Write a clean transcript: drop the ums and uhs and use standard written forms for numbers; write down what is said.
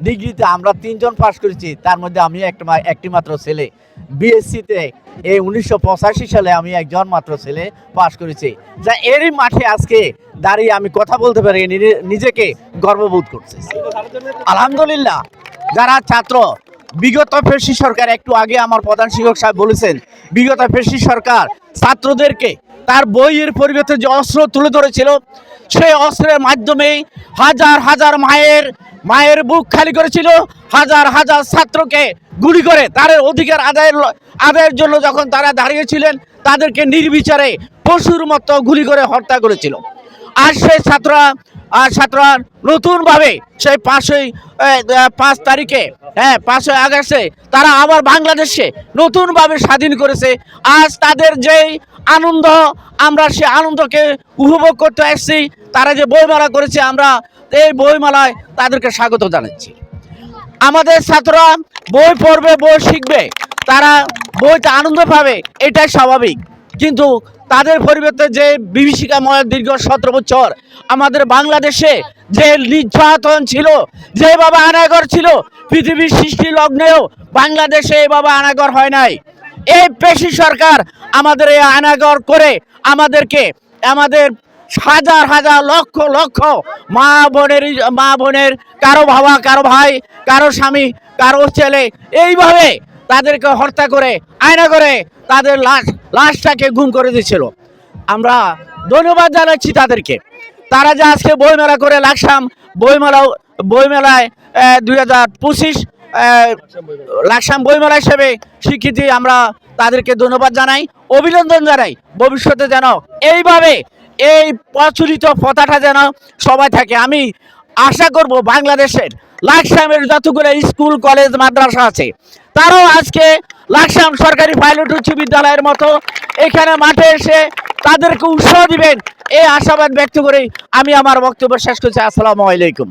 ডিগ্রিতে আমরা 3 জন পাশ করেছি, তার মধ্যে আমি একটি মাত্র ছেলে। বিএসসিতে এই 1985 সালে আমি একজন মাত্র ছেলে পাশ করেছি। যা এরই মাঠে আজকে দাঁড়িয়ে আমি কথা বলতে পারি, নিজেকে গর্ববোধ করছি। আলহামদুলিল্লাহ। যারা ছাত্র, বিগত ফেসি সরকার, একটু আগে আমার প্রধান শিক্ষক সাহেব বলেছেন, বিগত ফেসি সরকার ছাত্রদেরকে তার বইয়ের পরিবর্তে যে অস্ত্র তুলে ধরেছিল, সেই অস্ত্রের মাধ্যমেই হাজার হাজার মায়ের বুক খালি করেছিল, হাজার হাজার ছাত্রকে গুলি করে তাদের অধিকার আদায়ের জন্য যখন তারা দাঁড়িয়েছিলেন, তাদেরকে নির্বিচারে পশুর মতো গুলি করে হত্যা করেছিল। আর সেই ছাত্ররা নতুনভাবে সেই 5 তারিখে, 5 আগস্টে তারা আবার বাংলাদেশে নতুনভাবে স্বাধীন করেছে। আজ তাদের যেই আনন্দ, আমরা সে আনন্দকে উপভোগ করতে আসছি। তারা যে বইমেলা করেছে, আমরা এই বইমেলায় তাদেরকে স্বাগত জানাচ্ছি। আমাদের ছাত্ররা বই পড়বে, বই শিখবে, তারা বইতে আনন্দ পাবে, এটাই স্বাভাবিক। কিন্তু তাদের পরিবর্তে যে বিভীষিকাময় দীর্ঘ 17 বছর আমাদের বাংলাদেশে যে নির্যাতন ছিল, যেভাবে আনাগর ছিল, পৃথিবীর সৃষ্টি লগ্নেও বাংলাদেশে এইভাবে আনাগর হয় নাই। এই পেশি সরকার আমাদের এই আনাগর করে আমাদের হাজার হাজার লক্ষ লক্ষ মা বোনের কারো বাবা, কারো ভাই, কারো স্বামী, কারো ছেলে, এইভাবে তাদেরকে হত্যা করে আয়না করে তাদের লাশটাকে গুম করে দিয়েছিল। আমরা ধন্যবাদ জানাচ্ছি তাদেরকে। তারা যে আজকে বইমেলা করে লাকসাম বইমেলায় 2025 লাকসাম বইমেলা হিসেবে স্বীকৃতি, আমরা তাদেরকে ধন্যবাদ জানাই, অভিনন্দন জানাই। ভবিষ্যতে যেন এইভাবে এই প্রচলিত প্রথাটা যেন সবাই থাকে। আমি আশা করব বাংলাদেশের লাকসামের যতগুলো স্কুল, কলেজ, মাদ্রাসা আছে, তারাও আজকে লাকসাম সরকারি পাইলট উচ্চ বিদ্যালয়ের মতো এখানে মাঠে এসে তাদেরকে উৎসাহ দিবেন, এই আশাবাদ ব্যক্ত করে আমি আমার বক্তব্য শেষ করছি। আসসালামু আলাইকুম।